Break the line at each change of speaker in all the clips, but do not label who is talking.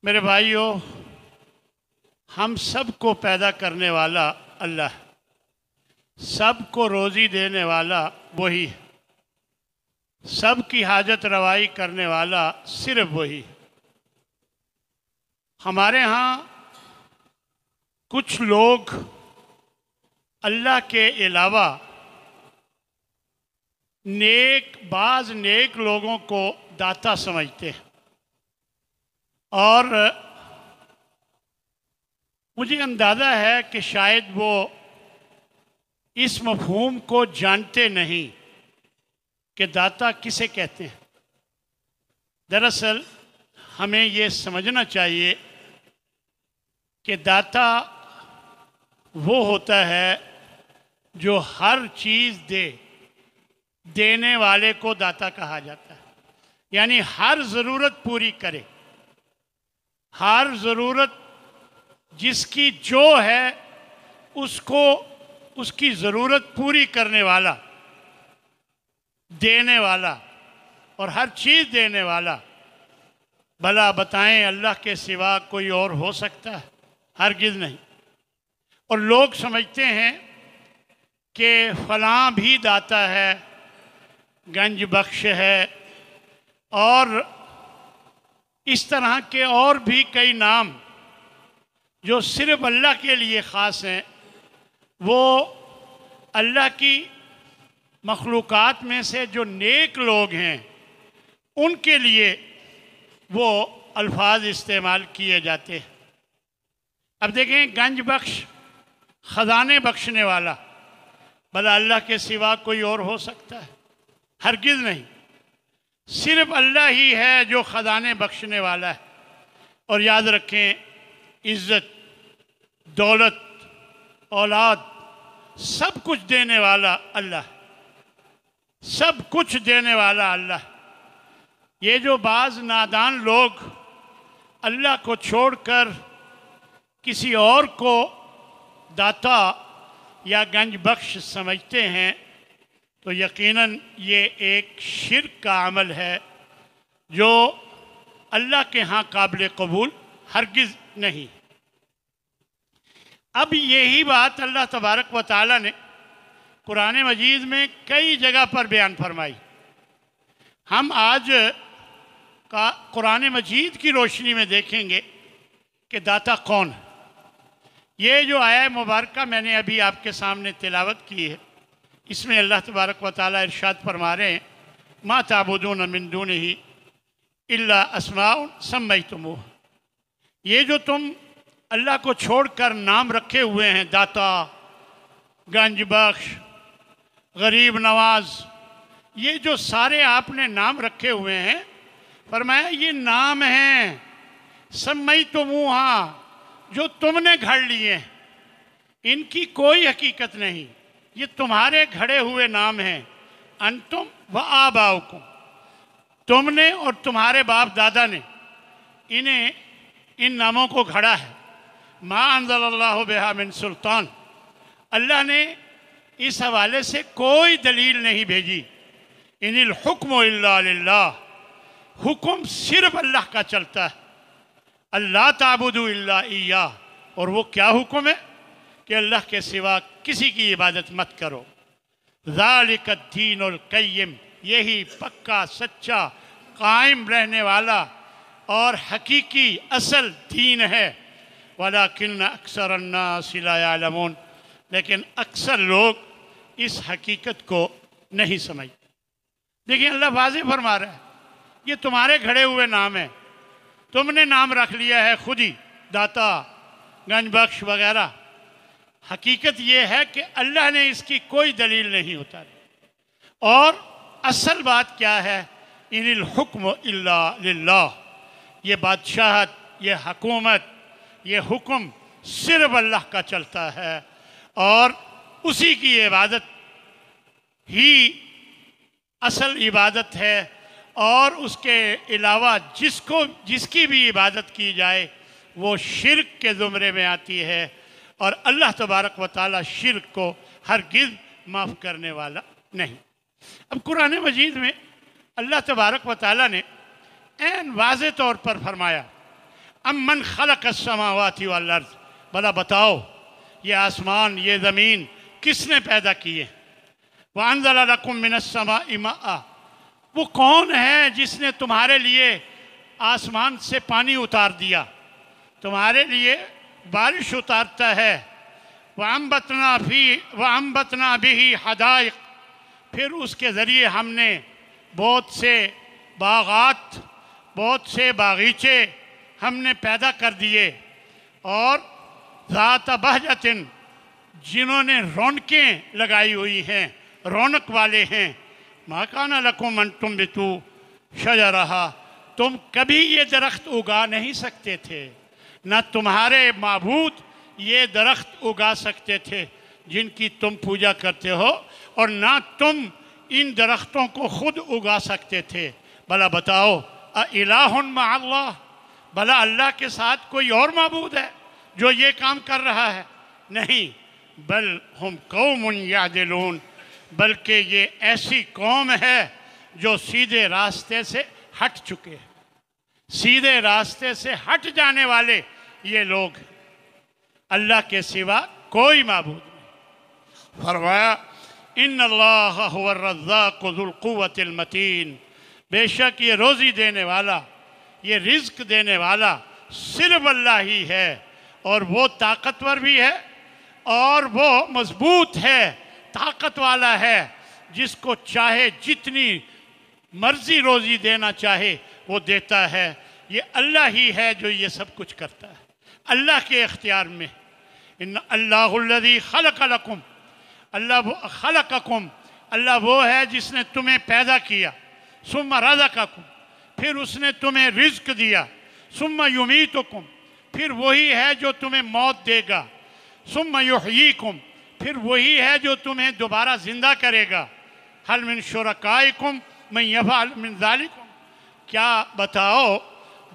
میرے بھائیوں، ہم سب کو پیدا کرنے والا اللہ، سب کو روزی دینے والا وہی ہے، سب کی حاجت روائی کرنے والا صرف وہی ہے۔ ہمارے ہاں کچھ لوگ اللہ کے علاوہ بعض نیک لوگوں کو داتا سمجھتے ہیں، اور مجھے اندازہ ہے کہ شاید وہ اس مفہوم کو جانتے نہیں کہ داتا کسے کہتے ہیں۔ دراصل ہمیں یہ سمجھنا چاہیے کہ داتا وہ ہوتا ہے جو ہر چیز دینے والے کو داتا کہا جاتا ہے، یعنی ہر ضرورت پوری کرے، ہر ضرورت جس کی جو ہے اس کی ضرورت پوری کرنے والا، دینے والا اور ہر چیز دینے والا۔ بھلا بتائیں اللہ کے سوا کوئی اور ہو سکتا ہے؟ ہرگز نہیں۔ اور لوگ سمجھتے ہیں کہ فلاں بھی داتا ہے، گنج بخش ہے، اور اس طرح کے اور بھی کئی نام جو صرف اللہ کے لیے خاص ہیں۔ وہ اللہ کی مخلوقات میں سے جو نیک لوگ ہیں ان کے لیے وہ الفاظ استعمال کیے جاتے ہیں۔ اب دیکھیں، گنج بخش، خزانے بخشنے والا، بھلا اللہ کے سوا کوئی اور ہو سکتا ہے؟ ہرگز نہیں۔ صرف اللہ ہی ہے جو خزانے بخشنے والا ہے۔ اور یاد رکھیں، عزت، دولت، اولاد، سب کچھ دینے والا اللہ، سب کچھ دینے والا اللہ۔ یہ جو بعض نادان لوگ اللہ کو چھوڑ کر کسی اور کو داتا یا گنج بخش سمجھتے ہیں، تو یقیناً یہ ایک شرک کا عمل ہے جو اللہ کے ہاں قابل قبول ہرگز نہیں۔ اب یہی بات اللہ تبارک و تعالیٰ نے قرآن مجید میں کئی جگہ پر بیان فرمائی۔ ہم آج قرآن مجید کی روشنی میں دیکھیں گے کہ داتا کون ہے۔ یہ جو آیہ مبارکہ میں نے ابھی آپ کے سامنے تلاوت کی ہے، اس میں اللہ تبارک و تعالیٰ ارشاد فرما رہے ہیں، ما تعبدون من دونہ الا اسماء سمیتموہ۔ یہ جو تم اللہ کو چھوڑ کر نام رکھے ہوئے ہیں، داتا، گنج بخش، غریب نواز، یہ جو سارے آپ نے نام رکھے ہوئے ہیں، فرمایا یہ نام ہیں، سمیتموہا، جو تم نے گھڑ لیے ہیں، ان کی کوئی حقیقت نہیں، یہ تمہارے گھڑے ہوئے نام ہیں۔ انتم و آباؤکم، تم نے اور تمہارے باپ دادا نے ان ناموں کو گھڑا ہے۔ ما انزل اللہ بہا من سلطان، اللہ نے اس حوالے سے کوئی دلیل نہیں بھیجی۔ ان الحکم الا للہ، حکم صرف اللہ کا چلتا ہے۔ اللہ تعبدوا الا ایاہ، اور وہ کیا حکم ہے کہ اللہ کے سوا کسی کی عبادت مت کرو۔ ذالک الدین القیم، یہی پکا، سچا، قائم رہنے والا اور حقیقی اصل دین ہے۔ ولیکن اکثر الناس لا یعلمون، لیکن اکثر لوگ اس حقیقت کو نہیں سمجھتے۔ دیکھیں، اللہ واضح فرما رہا ہے، یہ تمہارے گھڑے ہوئے نام ہیں، تم نے نام رکھ لیا ہے خود ہی، داتا، گنج بخش وغیرہ۔ حقیقت یہ ہے کہ اللہ نے اس کی کوئی دلیل نہیں اتاری۔ اور اصل بات کیا ہے؟ ان الحکم الا للہ، یہ بادشاہت، یہ حکومت، یہ حکم صرف اللہ کا چلتا ہے، اور اسی کی عبادت ہی اصل عبادت ہے۔ اور اس کے علاوہ جس کی بھی عبادت کی جائے وہ شرک کے زمرے میں آتی ہے، اور اللہ تبارک و تعالیٰ شرک کو ہرگز معاف کرنے والا نہیں۔ اب قرآن مجید میں اللہ تبارک و تعالیٰ نے عین واضح طور پر فرمایا، امن خلق السماوات والارض، بھلا بتاؤ یہ آسمان یہ زمین کس نے پیدا کیے؟ وَأَنزَلَ لَكُم مِّنَ السَّمَاءِ مَاءً، وہ کون ہے جس نے تمہارے لیے آسمان سے پانی اتار دیا، تمہارے لیے بارش اتارتا ہے۔ وَأَنبَتْنَا بِهِ حَدَائِقَ، پھر اس کے ذریعے ہم نے بہت سے باغات، بہت سے باغیچے ہم نے پیدا کر دیے، اور ذات بہجۃ، جنہوں نے رونقیں لگائی ہوئی ہیں، رونق والے ہیں۔ ما کان لکم ان تنبتوا شجرہا، تم کبھی یہ درخت اگا نہیں سکتے تھے، نہ تمہارے معبود یہ درخت اگا سکتے تھے جن کی تم پوجا کرتے ہو، اور نہ تم ان درختوں کو خود اگا سکتے تھے۔ بھلا بتاؤ اِلٰہ مع اللہ، بھلا اللہ کے ساتھ کوئی اور معبود ہے جو یہ کام کر رہا ہے؟ نہیں، بل ہم قوم یعدلون، بلکہ یہ ایسی قوم ہے جو سیدھے راستے سے ہٹ چکے ہیں، سیدھے راستے سے ہٹ جانے والے یہ لوگ ہیں، اللہ کے سوا کوئی معبود نہیں۔ فرمایا ان اللہ هو الرزاق ذو القوة المتین، بے شک یہ روزی دینے والا، یہ رزق دینے والا صرف اللہ ہی ہے، اور وہ طاقتور بھی ہے اور وہ مضبوط ہے، طاقت والا ہے، جس کو چاہے جتنی مرضی روزی دینا چاہے وہ دیتا ہے۔ یہ اللہ ہی ہے جو یہ سب کچھ کرتا ہے، اللہ کے اختیار میں۔ ان اللہ الذی خلق لکم، خلقکم، اللہ وہ ہے جس نے تمہیں پیدا کیا، ثم رزقکم، پھر اس نے تمہیں رزق دیا، ثم یمیتکم، پھر وہی ہے جو تمہیں موت دے گا، ثم یحییکم، پھر وہی ہے جو تمہیں دوبارہ زندہ کرے گا۔ هل من شرکائکم من یفعل من ذالکم، کیا بتاؤ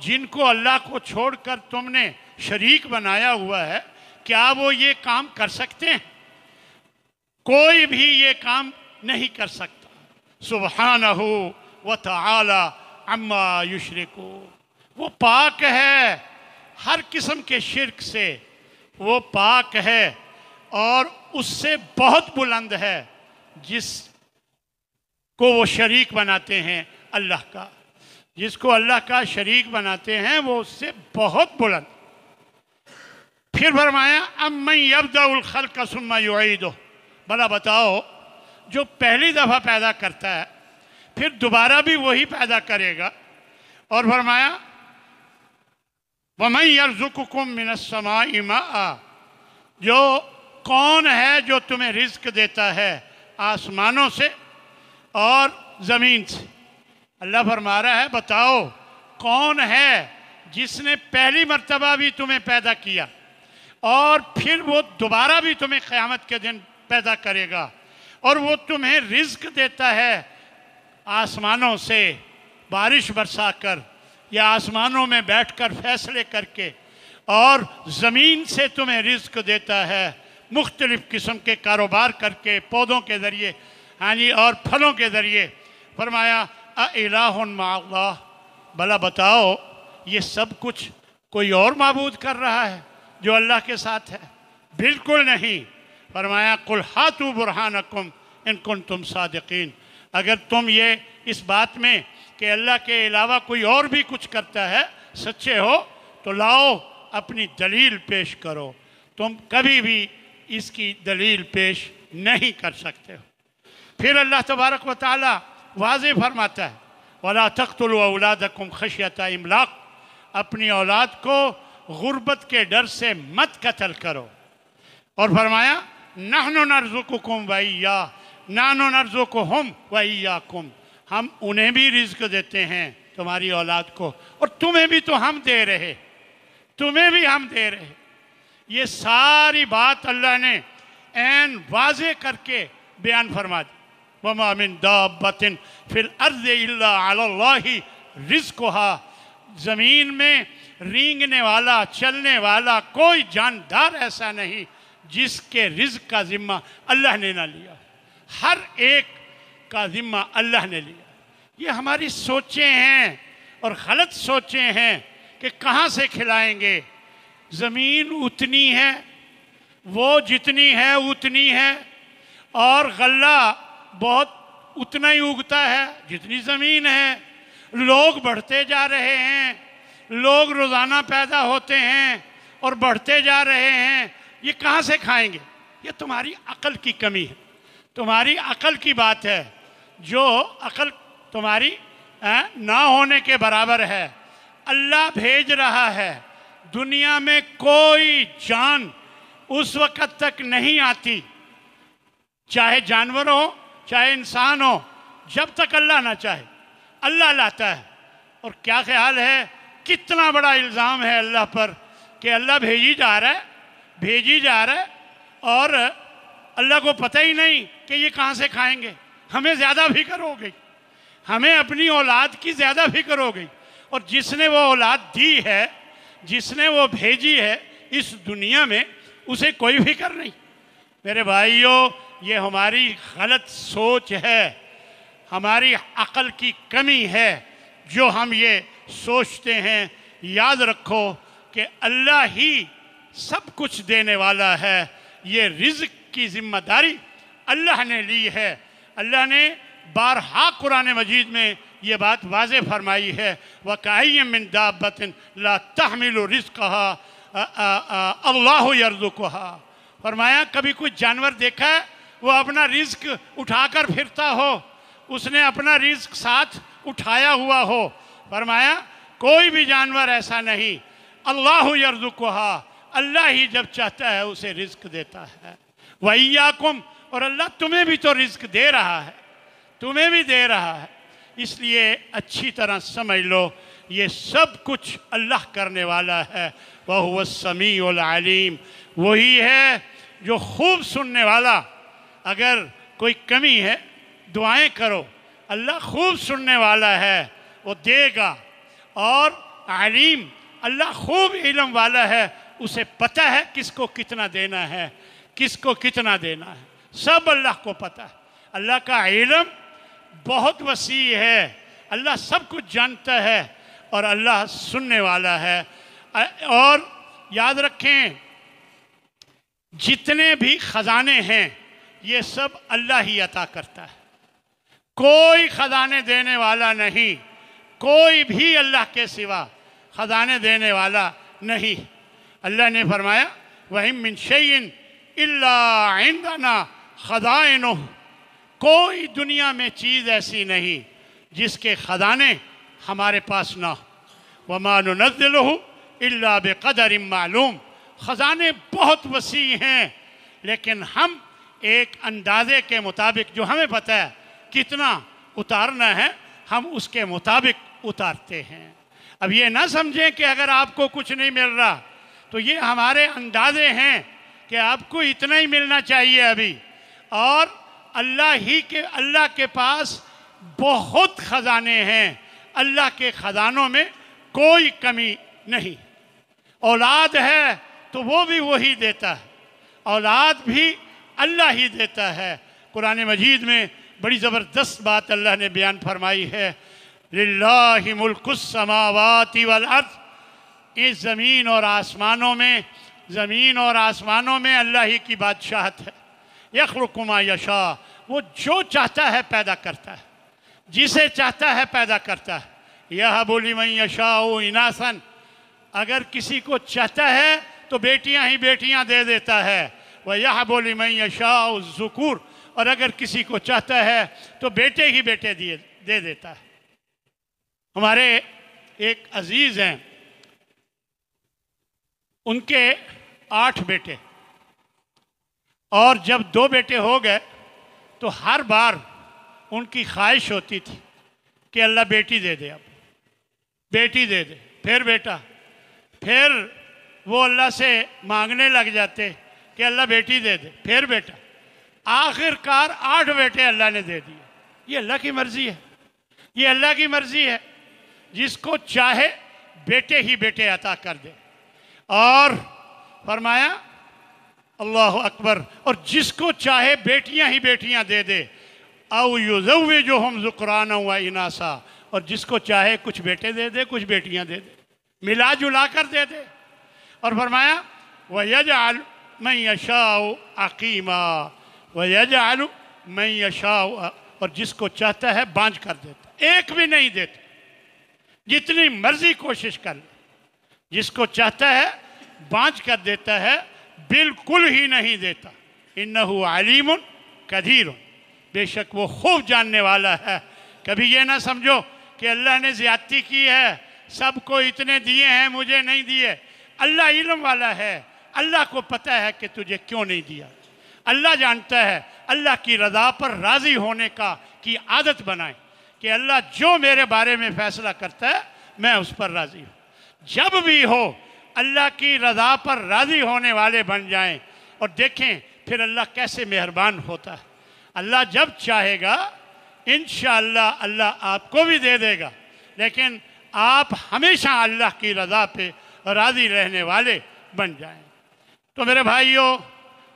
جن کو اللہ کو چھوڑ کر تم نے شریک بنایا ہوا ہے، کیا وہ یہ کام کر سکتے ہیں؟ کوئی بھی یہ کام نہیں کر سکتا۔ سبحانہ وتعالی عما یشرکون، وہ پاک ہے ہر قسم کے شرک سے، وہ پاک ہے اور اس سے بہت بلند ہے جس کو وہ شریک بناتے ہیں اللہ کا، جس کو اللہ کا شریک بناتے ہیں وہ اس سے بہت بلند۔ پھر فرمایا امن یبدأ الخلق ثم یعیدہ، بھلا بتاؤ جو پہلی دفعہ پیدا کرتا ہے پھر دوبارہ بھی وہی پیدا کرے گا، اور فرمایا وَمَن يَرْزُقُكُم مِّنَ السَّمَاءِ مَاءً، جو کون ہے جو تمہیں رزق دیتا ہے آسمانوں سے اور زمین سے۔ اللہ فرما رہا ہے بتاؤ کون ہے جس نے پہلی مرتبہ بھی تمہیں پیدا کیا اور پھر وہ دوبارہ بھی تمہیں قیامت کے دن پیدا کرے گا، اور وہ تمہیں رزق دیتا ہے آسمانوں سے بارش برسا کر یا آسمانوں میں بیٹھ کر فیصلے کر کے، اور زمین سے تمہیں رزق دیتا ہے مختلف قسم کے کاروبار کر کے، پودوں کے ذریعے اور پھلوں کے ذریعے۔ فرمایا اِلٰہ مع اللہ، بھلا بتاؤ یہ سب کچھ کوئی اور معبود کر رہا ہے جو اللہ کے ساتھ ہے؟ بالکل نہیں۔ فرمایا قُلْ ہَاتُوا بُرْہَانَکُمْ اِن کُنتُم صادقین، اگر تم یہ اس بات میں کہ اللہ کے علاوہ کوئی اور بھی کچھ کرتا ہے سچے ہو تو لاؤ اپنی دلیل پیش کرو، تم کبھی بھی اس کی دلیل پیش نہیں کر سکتے ہو۔ پھر اللہ تبارک و تعالی واضح فرماتا ہے وَلَا تَقْتُلُوا أَوْلَادَكُمْ خَشْيَةَ إِمْلَاقٍ، اپنی اولاد کو غربت کے ڈر سے مت قتل کرو، اور فرمایا نَحْنُ نَرْزُقُكُمْ وَإِيَّاهُمْ نَحْنُ نَرْزُقُهُمْ وَإِيَّاكُمْ، ہم انہیں بھی رزق دیتے ہیں تمہاری اولاد کو، اور تمہیں بھی تو ہم دے رہے، تمہیں بھی ہم دے رہے۔ یہ ساری بات اللہ نے عین واضح کر کے بیان فرما دی۔ وَمَا مِن دَابَّةٍ فِي الْأَرْضِ إِلَّا عَلَى اللَّهِ رِزْقُهَا، زمین میں رینگنے والا چلنے والا کوئی جاندار ایسا نہیں جس کے رزق کا ذمہ اللہ نے نہ لیا، ہر ایک کا ذمہ اللہ نے لیا۔ یہ ہماری سوچیں ہیں اور غلط سوچیں ہیں کہ کہاں سے کھلائیں گے؟ زمین اتنی ہے، وہ جتنی ہے اتنی ہے، اور غلہ بہت اتنا ہی اگتا ہے جتنی زمین ہے۔ لوگ بڑھتے جا رہے ہیں، لوگ روزانہ پیدا ہوتے ہیں اور بڑھتے جا رہے ہیں، یہ کہاں سے کھائیں گے؟ یہ تمہاری عقل کی کمی ہے، تمہاری عقل کی بات ہے، جو عقل تمہاری نہ ہونے کے برابر ہے۔ اللہ بھیج رہا ہے، دنیا میں کوئی جان اس وقت تک نہیں آتی، چاہے جانور ہو چاہے انسان ہو، جب تک اللہ نہ چاہے۔ اللہ لاتا ہے۔ اور کیا خیال ہے کتنا بڑا الزام ہے اللہ پر کہ اللہ بھیجی جا رہا ہے اور اللہ کو پتہ ہی نہیں کہ یہ کہاں سے کھائیں گے۔ ہمیں زیادہ فکر ہو گئی، ہمیں اپنی اولاد کی زیادہ فکر ہو گئی، اور جس نے وہ اولاد دی ہے، جس نے وہ بھیجی ہے اس دنیا میں، اسے کوئی فکر نہیں۔ میرے بھائیوں، یہ ہماری غلط سوچ ہے، ہماری عقل کی کمی ہے جو ہم یہ سوچتے ہیں۔ یاد رکھو کہ اللہ ہی سب کچھ دینے والا ہے، یہ رزق کی ذمہ داری اللہ نے لی ہے۔ اللہ نے بارہا قرآن مجید میں یہ بات واضح فرمائی ہے، وَكَأَيٍّ مِّن دَابَّةٍ لَا تَحْمِلُ رِزْقَهَا اللَّهُ يَرْزُقُهَا۔ فرمایا کبھی کوئی جانور دیکھا ہے وہ اپنا رزق اٹھا کر پھرتا ہو، اس نے اپنا رزق ساتھ اٹھایا ہوا ہو؟ فرمایا کوئی بھی جانور ایسا نہیں، اللہ یرزقها، اللہ ہی جب چاہتا ہے اسے رزق دیتا ہے۔ وَإِيَّاكُمْ، اور اللہ تمہیں بھی تو رزق دے رہا ہے، تمہیں بھی دے رہا ہے۔ اس لیے اچھی طرح سمجھ لو یہ سب کچھ اللہ کرنے والا ہے۔ وَهُوَ السَّمِيعُ الْعَلِيمُ، وہی ہے جو خوب سننے والا۔ اگر کوئی کمی ہے دعائیں کرو، اللہ خوب سننے والا ہے، وہ دے گا۔ اور علیم، اللہ خوب علم والا ہے، اسے پتہ ہے کس کو کتنا دینا ہے، کس کو کتنا دینا ہے، سب اللہ کو پتہ ہے۔ اللہ کا علم بہت وسیع ہے، اللہ سب کچھ جانتا ہے، اور اللہ سننے والا ہے۔ اور یاد رکھیں جتنے بھی خزانے ہیں یہ سب اللہ ہی عطا کرتا ہے، کوئی خزانے دینے والا نہیں، کوئی بھی اللہ کے سوا خزانے دینے والا نہیں۔ اللہ نے فرمایا وَإِن مِّن شَيْءٍ إِلَّا عِندَنَا خَزَائِنُهُ، کوئی دنیا میں چیز ایسی نہیں جس کے خزانے ہمارے پاس نہ ہو۔ وَمَا نُنَزِّلُهُ إِلَّا بِقَدَرٍ مَعْلُومٍ، خزانے بہت وسیع ہیں لیکن ہم ایک اندازے کے مطابق جو ہمیں پتہ ہے کتنا اتارنا ہے، ہم اس کے مطابق اتارتے ہیں۔ اب یہ نہ سمجھیں کہ اگر آپ کو کچھ نہیں مل رہا تو یہ ہمارے اندازے ہیں کہ آپ کو اتنا ہی ملنا چاہیے ابھی، اور اللہ کے پاس بہت خزانے ہیں، اللہ کے خزانوں میں کوئی کمی نہیں۔ اولاد ہے تو وہ بھی وہی دیتا ہے، اولاد بھی اللہ ہی دیتا ہے۔ قرآن مجید میں بڑی زبردست بات اللہ نے بیان فرمائی ہے، للہ ملک السماوات والارض، اس زمین اور آسمانوں میں اللہ ہی کی بادشاہت ہے۔ یخلق ما یشاء، وہ جو چاہتا ہے پیدا کرتا ہے، جسے چاہتا ہے پیدا کرتا ہے۔ یہب لمن یشاء اناثا، اگر کسی کو چاہتا ہے تو بیٹیاں ہی بیٹیاں دے دیتا ہے۔ وَيَحْبُ لِمَنْ يَشَاءُ الذُّكُورَ، اور اگر کسی کو چاہتا ہے تو بیٹے ہی بیٹے دے دیتا ہے۔ ہمارے ایک عزیز ہیں، ان کے 8 بیٹے، اور جب 2 بیٹے ہو گئے تو ہر بار ان کی خواہش ہوتی تھی کہ اللہ بیٹی دے دے، اب بیٹی دے دے، پھر بیٹا، پھر وہ اللہ سے مانگنے لگ جاتے کہ اللہ بیٹی دے دے، پھر بیٹا، آخر کار 8 بیٹے اللہ نے دے دیے۔ یہ اللہ کی مرضی ہے، یہ اللہ کی مرضی ہے، جس کو چاہے بیٹے ہی بیٹے عطا کر دے۔ اور فرمایا اللہ اکبر، اور جس کو چاہے بیٹیاں ہی بیٹیاں دے دے، او یزوجہم ذکرانا و اناسا، اور جس کو چاہے کچھ بیٹے دے دے کچھ بیٹیاں دے دے۔ ملا جلا کر دے دے۔ اور فرمایا وَيَجْعَلُ مَن يَشَاءُ عَقِيمًا وَيَجْعَلُ مَن يَشَاءُ، اور جس کو چاہتا ہے بانجھ کر دیتا، ایک بھی نہیں دیتا، جتنی مرضی کوشش کر لے، جس کو چاہتا ہے بانجھ کر دیتا ہے، بالکل ہی نہیں دیتا۔ إِنَّهُ عَلِيمٌ قَدِيرٌ، بے شک وہ خوب جاننے والا ہے۔ کبھی یہ نہ سمجھو کہ اللہ نے زیادتی کی ہے، سب کو اتنے دیے ہیں مجھے نہیں دیے۔ اللہ علم والا ہے، اللہ کو پتہ ہے کہ تجھے کیوں نہیں دیا۔ اللہ جانتا ہے۔ اللہ کی رضا پر راضی ہونے کی عادت بنائیں کہ اللہ جو میرے بارے میں فیصلہ کرتا ہے میں اس پر راضی ہوں۔ جب بھی ہو اللہ کی رضا پر راضی ہونے والے بن جائیں، اور دیکھیں پھر اللہ کیسے مہربان ہوتا ہے۔ اللہ جب چاہے گا انشاءاللہ اللہ آپ کو بھی دے دے گا، لیکن آپ ہمیشہ اللہ کی رضا پہ راضی رہنے والے بن جائیں۔ تو میرے بھائیوں،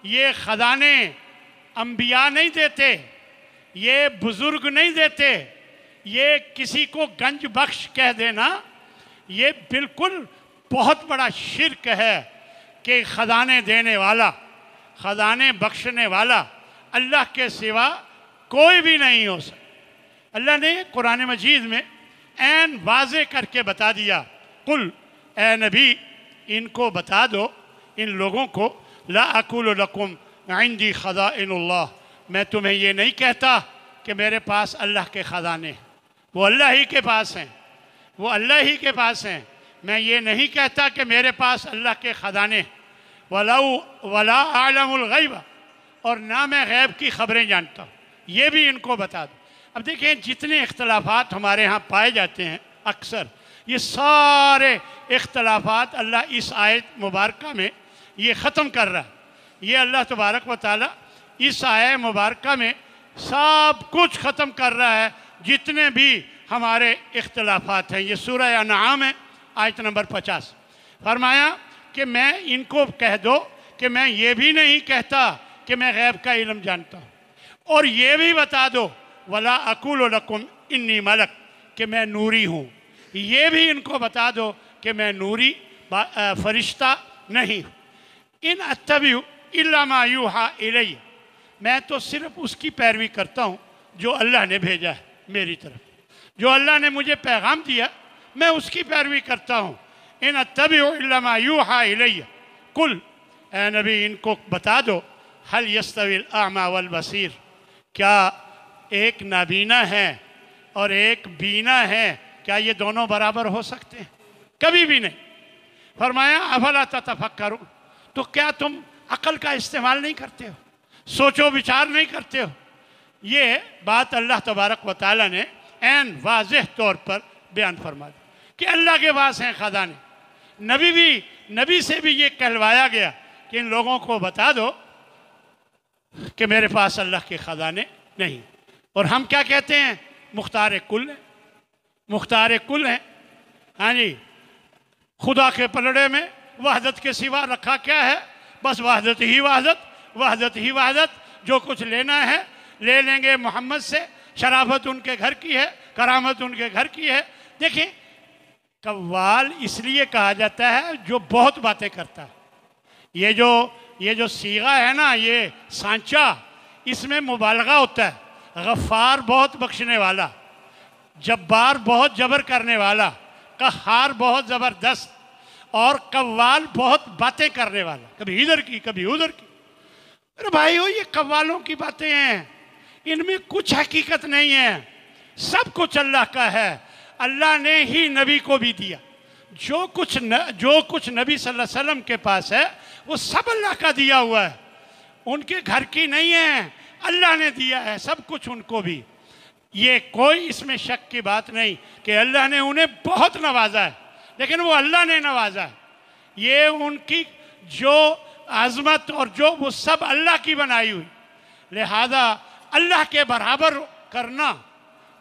یہ خزانے انبیاء نہیں دیتے، یہ بزرگ نہیں دیتے، یہ کسی کو گنج بخش کہہ دینا یہ بالکل بہت بڑا شرک ہے کہ خزانے دینے والا، خزانے بخشنے والا اللہ کے سوا کوئی بھی نہیں ہو سکتا۔ اللہ نے قرآن مجید میں عین واضح کر کے بتا دیا، قل اے نبی ان کو بتا دو، ان لوگوں کو، لا اقول لکم عندی خزائن اللہ، میں تمہیں یہ نہیں کہتا کہ میرے پاس اللہ کے خزانے ہیں، وہ اللہ ہی کے پاس ہیں، وہ اللہ ہی کے پاس ہیں۔ میں یہ نہیں کہتا کہ میرے پاس اللہ کے خزانے ہیں، ولا اعلم الغیب، اور نہ میں غیب کی خبریں جانتا ہوں، یہ بھی ان کو بتا دو۔ اب دیکھیں جتنے اختلافات ہمارے ہاں پائے جاتے ہیں اکثر، یہ سارے اختلافات اللہ اس آیت مبارکہ میں یہ ختم کر رہا ہے۔ یہ اللہ تبارک و تعالیٰ اس آیت مبارکہ میں سب کچھ ختم کر رہا ہے، جتنے بھی ہمارے اختلافات ہیں۔ یہ سورہ انعام ہے، آیت نمبر 50۔ فرمایا کہ میں ان کو کہہ دو کہ میں یہ بھی نہیں کہتا کہ میں غیب کا علم جانتا ہوں، اور یہ بھی بتا دو ولا اقول لکم انی ملک، کہ میں نوری ہوں، یہ بھی ان کو بتا دو کہ میں نوری فرشتہ نہیں ہوں۔ ان اتبع الا ما یوحی الی، میں تو صرف اس کی پیروی کرتا ہوں جو اللہ نے بھیجا ہے میری طرف، جو اللہ نے مجھے پیغام دیا میں اس کی پیروی کرتا ہوں۔ ان اتبع الا ما یوحی الی، قل اے نبی ان کو بتا دو، هل یستوی الاعمی والبصیر، کیا ایک نابینا ہے اور ایک بینا ہے، کیا یہ دونوں برابر ہو سکتے ہیں؟ کبھی بھی نہیں۔ فرمایا افلا تتفکرون، تو کیا تم عقل کا استعمال نہیں کرتے ہو، سوچو بچار نہیں کرتے ہو؟ یہ بات اللہ تبارک و تعالیٰ نے عین واضح طور پر بیان فرما دی کہ اللہ کے پاس ہیں خزانے۔ نبی سے بھی یہ کہلوایا گیا کہ ان لوگوں کو بتا دو کہ میرے پاس اللہ کے خزانے نہیں۔ اور ہم کیا کہتے ہیں؟ مختار کل ہیں، مختار کل ہیں۔ ہاں جی، خدا کے پلڑے میں وحدت کے سوا رکھا کیا ہے؟ بس وحدت ہی وحدت، وحدت ہی وحدت۔ جو کچھ لینا ہے لے لیں گے محمد سے، شرافت ان کے گھر کی ہے، کرامت ان کے گھر کی ہے۔ دیکھیں قوال اس لیے کہا جاتا ہے جو بہت باتیں کرتا ہے۔ یہ جو صیغہ ہے نا، یہ سانچہ، اس میں مبالغہ ہوتا ہے۔ غفار بہت بخشنے والا، جبار بہت جبر کرنے والا، قہار بہت زبردست، اور قوال بہت باتیں کرنے والا، کبھی ادھر کی کبھی ادھر کی۔ میرے بھائیو، یہ قوالوں کی باتیں ہیں، ان میں کچھ حقیقت نہیں ہے، سب کچھ اللہ کا ہے۔ اللہ نے ہی نبی کو بھی دیا، جو کچھ نبی صلی اللہ علیہ وسلم کے پاس ہے وہ سب اللہ کا دیا ہوا ہے، ان کے گھر کی نہیں ہے، اللہ نے دیا ہے سب کچھ ان کو بھی۔ یہ کوئی اس میں شک کی بات نہیں کہ اللہ نے انہیں بہت نوازا ہے، لیکن وہ اللہ نے نوازا ہے، یہ ان کی جو عظمت اور جو وہ سب اللہ کی بنائی ہوئی، لہذا اللہ کے برابر کرنا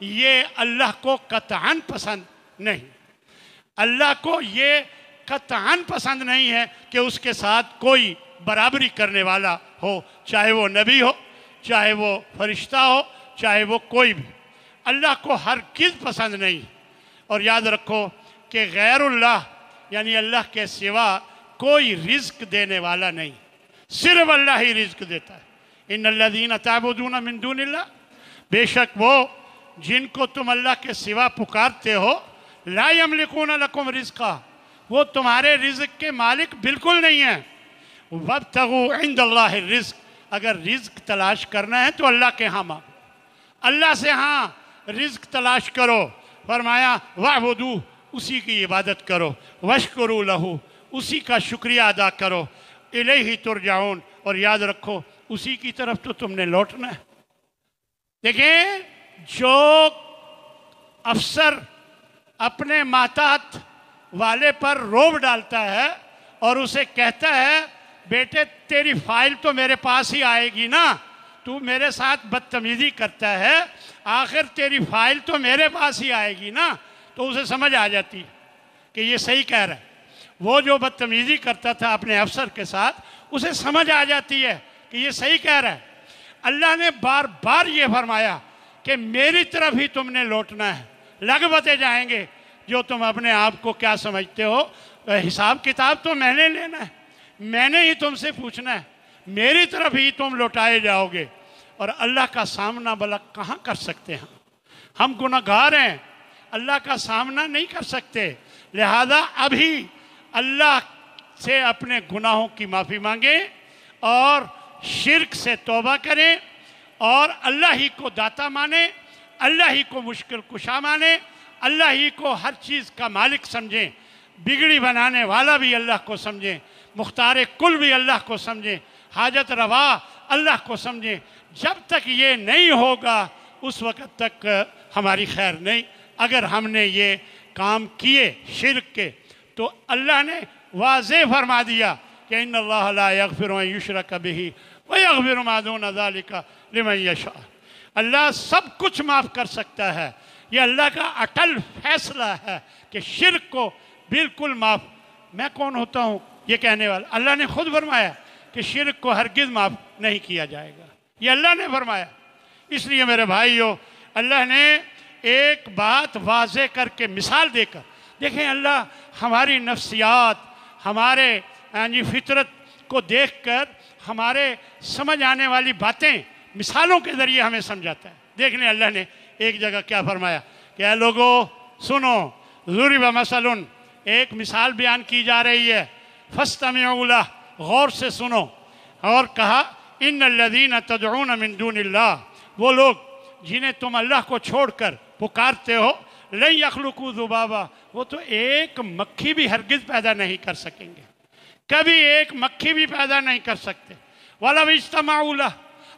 یہ اللہ کو قطعاً پسند نہیں۔ اللہ کو یہ قطعاً پسند نہیں ہے کہ اس کے ساتھ کوئی برابری کرنے والا ہو، چاہے وہ نبی ہو، چاہے وہ فرشتہ ہو، چاہے وہ کوئی بھی۔ اللہ کو ہرگز پسند نہیں۔ اور یاد رکھو کہ غیر اللہ یعنی اللہ کے سوا کوئی رزق دینے والا نہیں، صرف اللہ ہی رزق دیتا ہے۔ ان الذین تعبدون من دون اللہ، بے شک وہ جن کو تم اللہ کے سوا پکارتے ہو، لا یملکون لکم رزقا، وہ تمہارے رزق کے مالک بالکل نہیں ہیں۔ وابتغوا عند اللہ الرزق، اگر رزق تلاش کرنا ہے تو اللہ کے ہاں مانگو، اللہ سے ہاں رزق تلاش کرو۔ فرمایا وَاعْبُدُوهُ، اسی کی عبادت کرو، وَاشْكُرُوا لَهُ، اسی کا شکریہ ادا کرو، الیہ ترجعون، اور یاد رکھو اسی کی طرف تو تم نے لوٹنا ہے۔ دیکھیں، جو افسر اپنے ماتحت والے پر روب ڈالتا ہے اور اسے کہتا ہے بیٹے تیری فائل تو میرے پاس ہی آئے گی نا، تو میرے ساتھ بدتمیزی کرتا ہے، آخر تیری فائل تو میرے پاس ہی آئے گی نا، تو اسے سمجھ آ جاتی کہ یہ صحیح کہہ رہا ہے۔ وہ جو بدتمیزی کرتا تھا اپنے افسر کے ساتھ، اسے سمجھ آ جاتی ہے کہ یہ صحیح کہہ رہا ہے۔ اللہ نے بار بار یہ فرمایا کہ میری طرف ہی تم نے لوٹنا ہے، لگ بتے جائیں گے جو تم اپنے آپ کو کیا سمجھتے ہو، حساب کتاب تو میں نے لینا ہے، میں نے ہی تم سے پوچھنا ہے، میری طرف ہی تم لوٹائے جاؤ گے۔ اور اللہ کا سامنا بھلا کہاں کر سکتے ہیں؟ ہم گناہگار ہیں، اللہ کا سامنا نہیں کر سکتے، لہذا ابھی اللہ سے اپنے گناہوں کی معافی مانگیں اور شرک سے توبہ کریں اور اللہ ہی کو داتا مانیں، اللہ ہی کو مشکل کشا مانیں، اللہ ہی کو ہر چیز کا مالک سمجھیں، بگڑی بنانے والا بھی اللہ کو سمجھیں، مختار کل بھی اللہ کو سمجھیں، حاجت روا اللہ کو سمجھیں۔ جب تک یہ نہیں ہوگا اس وقت تک ہماری خیر نہیں۔ اگر ہم نے یہ کام کیے شرک کے تو اللہ نے واضح فرما دیا کہ ان اللہ لا یغفر ان یشرک بہ ویغفر ما دون ذلک لمن یشاء، اللہ سب کچھ معاف کر سکتا ہے۔ یہ اللہ کا اٹل فیصلہ ہے کہ شرک کو بالکل معاف۔ میں کون ہوتا ہوں یہ کہنے والا؟ اللہ نے خود فرمایا کہ شرک کو ہرگز معاف نہیں کیا جائے گا، یہ اللہ نے فرمایا۔ اس لیے میرے بھائیو، اللہ نے ایک بات واضح کر کے مثال دے کر، دیکھیں اللہ ہماری نفسیات، ہمارے فطرت کو دیکھ کر ہمارے سمجھ آنے والی باتیں مثالوں کے ذریعے ہمیں سمجھاتا ہے۔ دیکھ لیں اللہ نے ایک جگہ کیا فرمایا کہ اے لوگو سنو، ضرب مثل، ایک مثال بیان کی جا رہی ہے، فاستمعوا لہ، غور سے سنو، اور کہا ان الذین تدعون من دون اللہ، وہ لوگ جنہیں تم اللہ کو چھوڑ کر پکارتے ہو، لن یخلقوا ذبابا، وہ تو ایک مکھی بھی ہرگز پیدا نہیں کر سکیں گے، کبھی ایک مکھی بھی پیدا نہیں کر سکتے۔ وَلَوْ اجْتَمَعُوا لَهُ،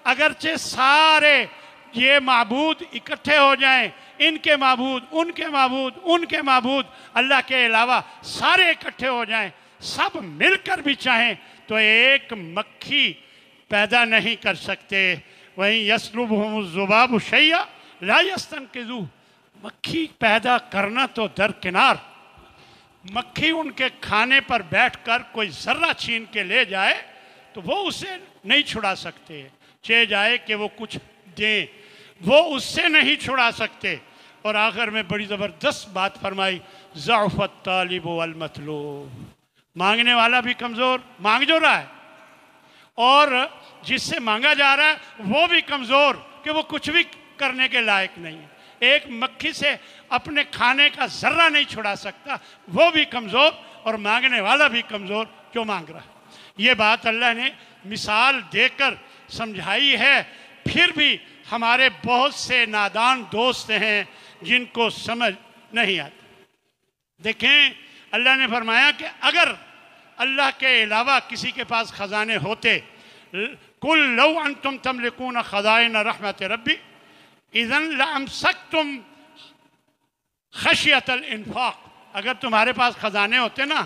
اگرچہ سارے یہ معبود اکٹھے ہو جائیں، ان کے معبود، ان کے معبود، ان کے معبود، اللہ کے علاوہ سارے اکٹھے ہو جائیں، سب مل کر بھی چاہیں تو ایک مکھی پیدا نہیں کر سکتے۔ وہیں یسلبہم الذباب شیئا لا یستنقذوہ، مکھی پیدا کرنا تو درکنار، مکھی ان کے کھانے پر بیٹھ کر کوئی ذرہ چھین کے لے جائے تو وہ اسے نہیں چھڑا سکتے، چاہے جائے کہ وہ کچھ دیں، وہ اس سے نہیں چھڑا سکتے۔ اور آخر میں بڑی زبردست بات فرمائی، ضعف الطالب والمطلوب، مانگنے والا بھی کمزور، مانگ جو رہا ہے، اور جس سے مانگا جا رہا ہے وہ بھی کمزور کہ وہ کچھ بھی کرنے کے لائق نہیں ہے۔ ایک مکھی سے اپنے کھانے کا ذرہ نہیں چھڑا سکتا، وہ بھی کمزور اور مانگنے والا بھی کمزور جو مانگ رہا ہے۔ یہ بات اللہ نے مثال دے کر سمجھائی ہے۔ پھر بھی ہمارے بہت سے نادان دوست ہیں جن کو سمجھ نہیں آتی۔ دیکھیں اللہ نے فرمایا کہ اگر اللہ کے علاوہ کسی کے پاس خزانے ہوتے، قُلْ لَوْ أَنْتُمْ تَمْلِكُونَ خَزَائِنَ رَحْمَةِ رَبِّ اِذًا لَأَمْسَكْتُمْ خَشْيَةَ الْإِنفَاقِ، اگر تمہارے پاس خزانے ہوتے نا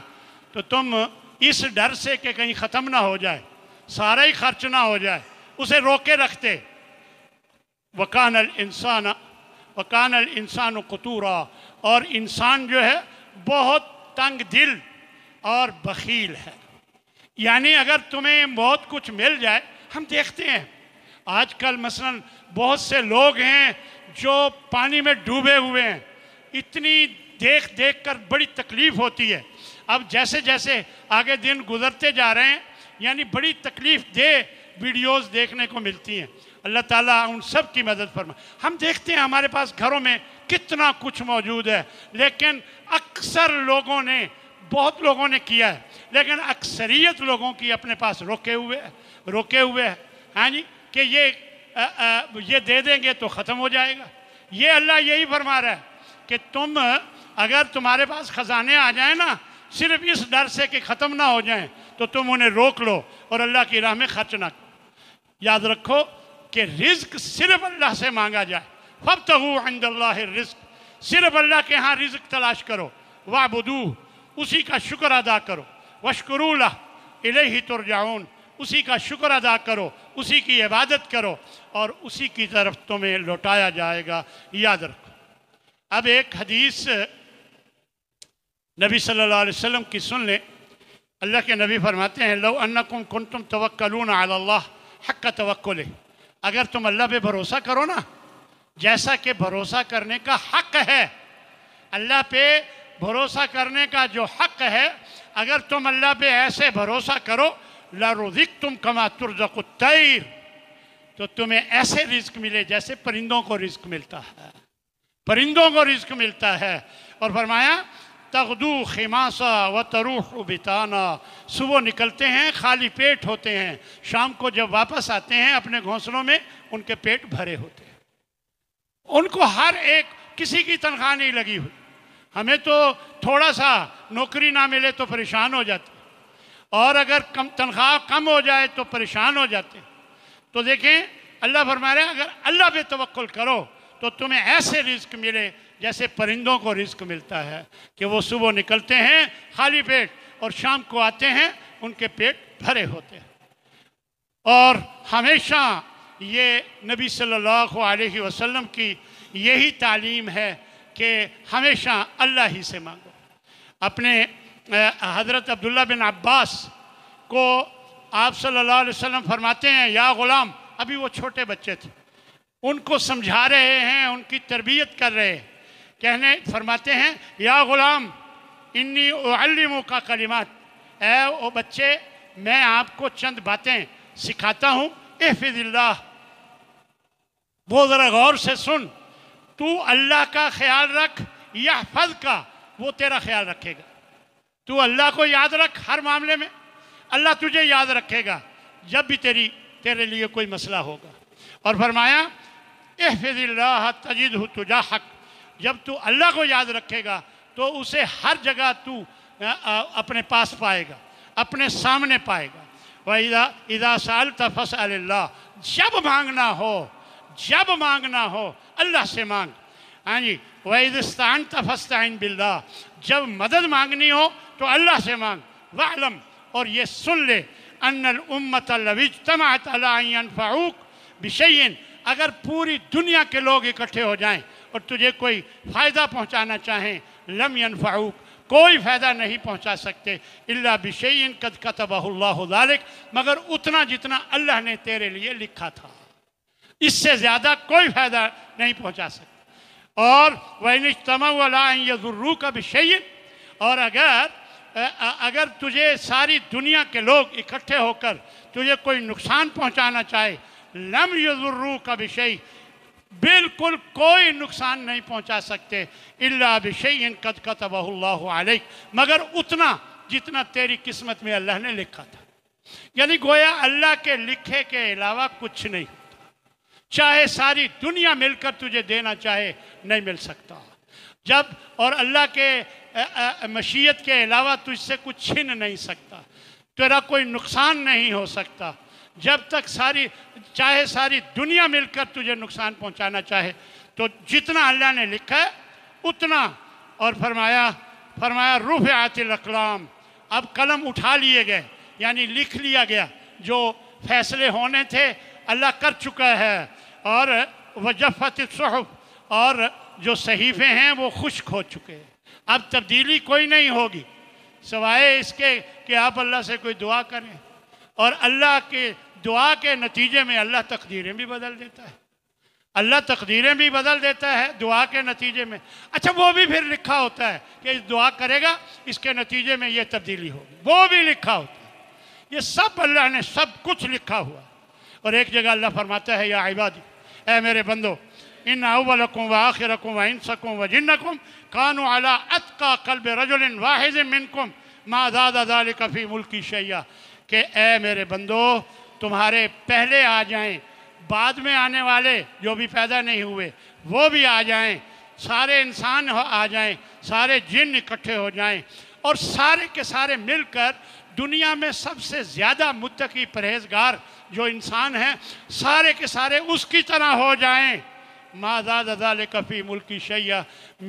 تو تم اس ڈر سے کہ کہیں ختم نہ ہو جائے، سارا ہی خرچ نہ ہو جائے، اسے روکے رکھتے۔ وَكَانَ الْإِنسَانُ قُتُورًا، اور انسان جو ہے بہت تنگ دل اور بخیل ہے۔ یعنی اگر تمہیں بہت کچھ مل جائے، ہم دیکھتے ہیں آج کل مثلا بہت سے لوگ ہیں جو پانی میں ڈوبے ہوئے ہیں، اتنی دیکھ دیکھ کر بڑی تکلیف ہوتی ہے۔ اب جیسے جیسے آگے دن گزرتے جا رہے ہیں یعنی بڑی تکلیف دہ ویڈیوز دیکھنے کو ملتی ہیں۔ اللہ تعالیٰ ان سب کی مدد فرمائے۔ ہم دیکھتے ہیں ہمارے پاس گھروں میں کتنا کچھ موجود ہے، لیکن اکثر لوگوں نے، بہت لوگوں نے کیا ہے، لیکن اکثریت لوگوں کی اپنے پاس روکے ہوئے ہے ہاں جی، کہ یہ دے دیں گے تو ختم ہو جائے گا۔ یہ اللہ یہی فرما رہا ہے کہ تم اگر تمہارے پاس خزانے آ جائیں نا، صرف اس ڈر سے کہ ختم نہ ہو جائیں، تو تم انہیں روک لو اور اللہ کی راہ میں خرچ نہ کرو۔ یاد رکھو کہ رزق صرف اللہ سے مانگا جائے۔ فابتغوا عند اللہ الرزق، صرف اللہ کے ہاں رزق تلاش کرو۔ واعبدوہ، اسی کا شکر ادا کرو۔ واشکروا لہ الیہ ترجعون، اسی کا شکر ادا کرو، اسی کی عبادت کرو اور اسی کی طرف تمہیں لوٹایا جائے گا۔ یاد رکھو۔ اب ایک حدیث نبی صلی اللہ علیہ وسلم کی سن لیں۔ اللہ کے نبی فرماتے ہیں لو انکم کنتم توکلون علی اللہ حق توکلہ، اگر تم اللہ پہ بھروسہ کرو نا جیسا کہ بھروسہ کرنے کا حق ہے، اللہ پہ بھروسہ کرنے کا جو حق ہے، اگر تم اللہ پہ ایسے بھروسہ کرو لَرُزِقْتُمْ كَمَا تُرْزَقُ الطَّيْرُ، تو تمہیں ایسے رزق ملے جیسے پرندوں کو رزق ملتا ہے، پرندوں کو رزق ملتا ہے۔ اور فرمایا تغدو خماسا وتروح بطانا، صبح نکلتے ہیں خالی پیٹ ہوتے ہیں، شام کو جب واپس آتے ہیں اپنے گھونسلوں میں ان کے پیٹ بھرے ہوتے ہیں، ان کو ہر ایک کسی کی تنخواہ نہیں لگی ہوئی۔ ہمیں تو تھوڑا سا نوکری نہ ملے تو پریشان ہو جاتے، اور اگر تنخواہ کم ہو جائے تو پریشان ہو جاتے۔ تو دیکھیں اللہ فرما رہے ہیں اگر اللہ پہ توکل کرو تو تمہیں ایسے رزق ملے جیسے پرندوں کو رزق ملتا ہے، کہ وہ صبح نکلتے ہیں خالی پیٹ اور شام کو آتے ہیں ان کے پیٹ بھرے ہوتے ہیں۔ اور ہمیشہ یہ نبی صلی اللہ علیہ وسلم کی یہی تعلیم ہے کہ ہمیشہ اللہ ہی سے مانگو۔ اپنے حضرت عبداللہ بن عباس کو آپ صلی اللہ علیہ وسلم فرماتے ہیں یا غلام، ابھی وہ چھوٹے بچے تھے، ان کو سمجھا رہے ہیں، ان کی تربیت کر رہے ہیں، فرماتے ہیں یا غلام انی اعلمک کلمات، اے او بچے میں آپ کو چند باتیں سکھاتا ہوں، احفظ اللہ، وہ ذرا غور سے سن، تو اللہ کا خیال رکھ، یحفظ کا، وہ تیرا خیال رکھے گا۔ تو اللہ کو یاد رکھ ہر معاملے میں، اللہ تجھے یاد رکھے گا جب بھی تیرے لیے کوئی مسئلہ ہوگا۔ اور فرمایا احفظ اللہ تجدہ تجاہک، جب تو اللہ کو یاد رکھے گا تو اسے ہر جگہ تو اپنے پاس پائے گا، اپنے سامنے پائے گا۔ وَإِذَا سَأَلْتَ فَاسْأَلِ اللَّهِ، جب مانگنا ہو اللہ سے مانگ۔ ہاں جی، وَإِذَا اسْتَعَنْتَ فَاسْتَعِنْ بِاللَّهِ، جب مدد مانگنی ہو تو اللہ سے مانگ۔ وَاعْلَمْ، اور یہ سن لے، أَنَّ الْأُمَّةَ لَوِ اجْتَمَعَتْ عَلَىٰ أَن يَنْفَعُوكَ بِشَيْءٍ، اگر پوری دنیا کے لوگ اکٹھے ہو جائیں اور تجھے کوئی فائدہ پہنچانا چاہیں، لم ينفعوک، کوئی فائدہ نہیں پہنچا سکتے، الا بشیء قد کتبہ اللہ ذلک، مگر اتنا جتنا اللہ نے تیرے لیے لکھا تھا، اس سے زیادہ کوئی فائدہ نہیں پہنچا سکتے۔ اور وَإِنِ اجْتَمَعُوا عَلَىٰ أَن يَضُرُّوكَ بِشَيْءٍ، اور اگر تجھے ساری دنیا کے لوگ اکٹھے ہو کر تجھے کوئی نقصان پہنچانا چاہے، لم يضروک بشیء، بالکل کوئی نقصان نہیں پہنچا سکتے، الا بشیء قد کتبہ اللہ علیک، مگر اتنا جتنا تیری قسمت میں اللہ نے لکھا تھا۔ یعنی گویا اللہ کے لکھے کے علاوہ کچھ نہیں ہوتا، چاہے ساری دنیا مل کر تجھے دینا چاہے نہیں مل سکتا، اور اللہ کے مشیت کے علاوہ تجھ سے کچھ چھن نہیں سکتا، تیرا کوئی نقصان نہیں ہو سکتا، جب تک چاہے ساری دنیا مل کر تجھے نقصان پہنچانا چاہے، تو جتنا اللہ نے لکھا ہے اتنا۔ اور فرمایا رفعت الاقلام، اب قلم اٹھا لیے گئے، یعنی لکھ لیا گیا، جو فیصلے ہونے تھے اللہ کر چکا ہے، اور وجفت الصحف، اور جو صحیفے ہیں وہ خشک ہو چکے ہیں، اب تبدیلی کوئی نہیں ہوگی سوائے اس کے کہ آپ اللہ سے کوئی دعا کریں، اور اللہ کے دعا کے نتیجے میں اللہ تقدیریں بھی بدل دیتا ہے۔ اللہ تقدیریں بھی بدل دیتا ہے دعا کے نتیجے میں. اچھا وہ بھی پھر لکھا ہوتا ہے کہ اس دعا کرے گا اس کے نتیجے میں یہ تبدیلی ہوگی، وہ بھی لکھا ہوتا ہے. یہ سب اللہ نے سب کچھ لکھا ہوا ہے. اور ایک جگہ اللہ فرماتا ہے یا عبادی، اے میرے بندو، ان اولکم و آخرکم و انسکم و جنکم کانوا علی اتقى قلب رجل واحد منکم ما زاد ذلک فی ملکی شیئا، کہ اے میرے بندو تمہارے پہلے آ جائیں، بعد میں آنے والے جو بھی پیدا نہیں ہوئے وہ بھی آ جائیں، سارے انسان آ جائیں، سارے جن اکٹھے ہو جائیں، اور سارے کے سارے مل کر دنیا میں سب سے زیادہ متقی پرہیزگار جو انسان ہیں سارے کے سارے اس کی طرح ہو جائیں، ما زاد ذلک فی ملکی شیئا،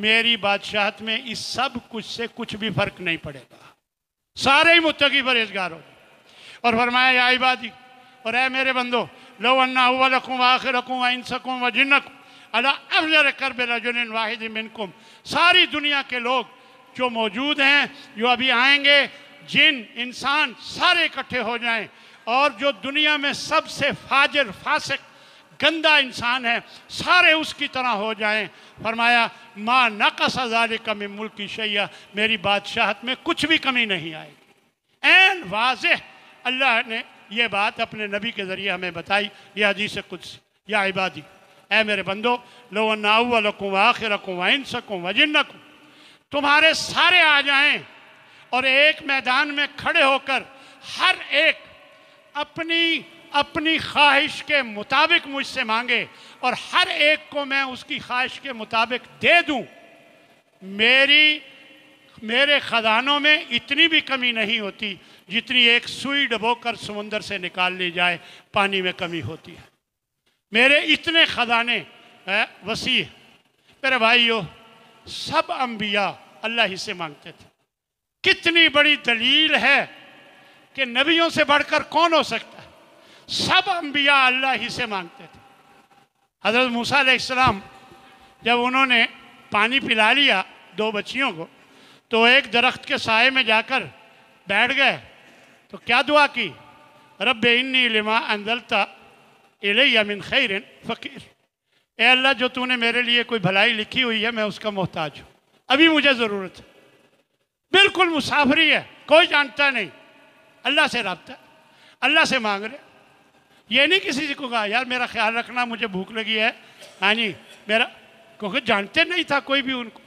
میری بادشاہت میں اس سب کچھ سے کچھ بھی فرق نہیں پڑے گا، سارے ہی متقی پرہیزگار ہو جائیں. اور فرمایا یا عبادی، اور اے میرے بندو، لو ان اولکم و آخرکم و انسکم و جنکم علی افجر قلب رجل واحد منکم، ساری دنیا کے لوگ جو موجود ہیں، جو ابھی آئیں گے، جن انسان سارے اکٹھے ہو جائیں، اور جو دنیا میں سب سے فاجر فاسق گندا انسان ہے سارے اس کی طرح ہو جائیں، فرمایا ما نقص ذلک من ملکی شیئا، میری بادشاہت میں کچھ بھی کمی نہیں آئے گی. این واضح اللہ نے یہ بات اپنے نبی کے ذریعے ہمیں بتائی. یہ حدیث قدسی، یا عبادی، اے میرے بندو، لو ان اولکم و آخرکم و انسکم و جنکم، تمہارے سارے آ جائیں اور ایک میدان میں کھڑے ہو کر ہر ایک اپنی خواہش کے مطابق مجھ سے مانگے اور ہر ایک کو میں اس کی خواہش کے مطابق دے دوں، میرے خزانوں میں اتنی بھی کمی نہیں ہوتی جتنی ایک سوئی ڈبو کر سمندر سے نکال لی جائے پانی میں کمی ہوتی ہے. میرے اتنے خزانے وسیع. میرے بھائیو، سب انبیاء اللہ ہی سے مانگتے تھے. کتنی بڑی دلیل ہے کہ نبیوں سے بڑھ کر کون ہو سکتا ہے. سب انبیاء اللہ ہی سے مانگتے تھے. حضرت موسیٰ علیہ السلام جب انہوں نے پانی پلا لیا 2 بچیوں کو، تو ایک درخت کے سائے میں جا کر بیٹھ گئے تو کیا دعا کی؟ رب انی لما انزلت الی من خیر فقیر، اے اللہ جو تو نے میرے لیے کوئی بھلائی لکھی ہوئی ہے میں اس کا محتاج ہوں، ابھی مجھے ضرورت ہے. بالکل مسافری ہے، کوئی جانتا نہیں، اللہ سے رابطہ، اللہ سے مانگ رہے. یہ نہیں کسی سے کو کہا یار میرا خیال رکھنا مجھے بھوک لگی ہے، ہاں جی میرا، کیونکہ جانتے نہیں تھا کوئی بھی ان کو.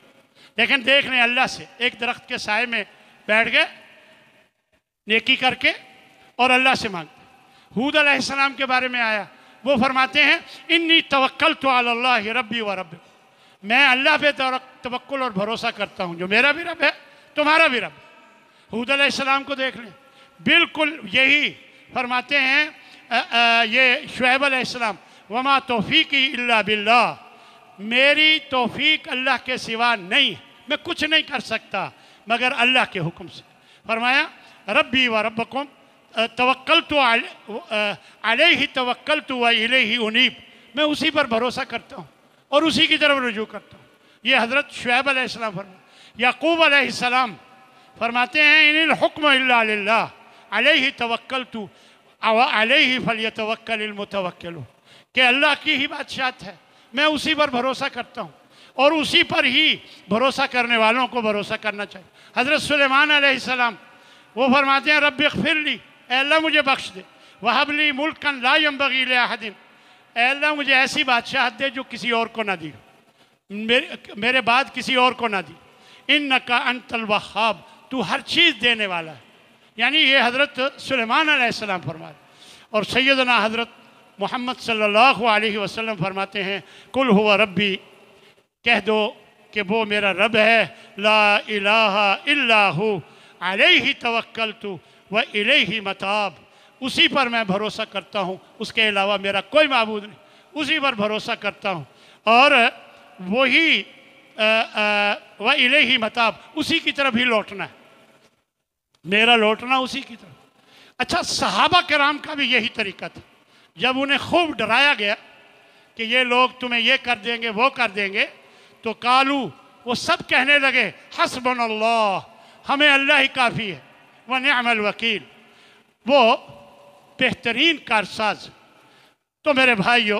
لیکن دیکھ رہے اللہ سے ایک درخت کے سائے میں بیٹھ گئے نیکی کر کے اور اللہ سے مانگتے. ہود علیہ السلام کے بارے میں آیا، وہ فرماتے ہیں انی توکلت علی اللہ ربی و رب، میں اللہ پہ توکل اور بھروسہ کرتا ہوں جو میرا بھی رب ہے تمہارا بھی رب. ہود علیہ السلام کو دیکھ لیں، بالکل یہی فرماتے ہیں یہ شعیب علیہ السلام، وما توفیقی الا باللہ، میری توفیق اللہ کے سوا نہیں، میں کچھ نہیں کر سکتا مگر اللہ کے حکم سے. فرمایا ربی و ربکم توکلت علیہ توکلت و الیہ انیب، میں اسی پر بھروسہ کرتا ہوں اور اسی کی طرف رجوع کرتا ہوں. یہ حضرت شعیب علیہ السلام فرمایا. یعقوب علیہ السلام فرماتے ہیں ان الحکم الا للہ علیہ توکلت علیہ فلیتوکل المتوکلون، کہ اللہ کی ہی بادشاہت ہے، میں اسی پر بھروسہ کرتا ہوں اور اسی پر ہی بھروسہ کرنے والوں کو بھروسہ کرنا چاہیے. حضرت سلیمان علیہ السلام وہ فرماتے ہیں رب اغفر لی، اے اللہ مجھے بخش دے، وہب لی ملکا لا ینبغی لأحد، اے اللہ مجھے ایسی بادشاہت دے جو کسی اور کو نہ دی، میرے بعد کسی اور کو نہ دی. انکا انت الوہاب، تو ہر چیز دینے والا ہے. یعنی یہ حضرت سلیمان علیہ السلام فرماتے. اور سیدنا حضرت محمد صلی اللہ علیہ وسلم فرماتے ہیں قل ہوا ربی، کہہ دو کہ وہ میرا رب ہے، لا الہ الا ہو علیہ توکلت و الیہ متاب، اسی پر میں بھروسہ کرتا ہوں، اس کے علاوہ میرا کوئی معبود نہیں، اسی پر بھروسہ کرتا ہوں اور وہی و الیہ متاب، اسی کی طرف ہی لوٹنا ہے، میرا لوٹنا اسی کی طرف. اچھا صحابہ کرام کا بھی یہی طریقہ تھا. جب انہیں خوب ڈرایا گیا کہ یہ لوگ تمہیں یہ کر دیں گے وہ کر دیں گے، تو قالو، وہ سب کہنے لگے حسبنا اللہ، ہمیں اللہ ہی کافی ہے، ونعم الوکیل، وہ بہترین کارساز. تو میرے بھائیو،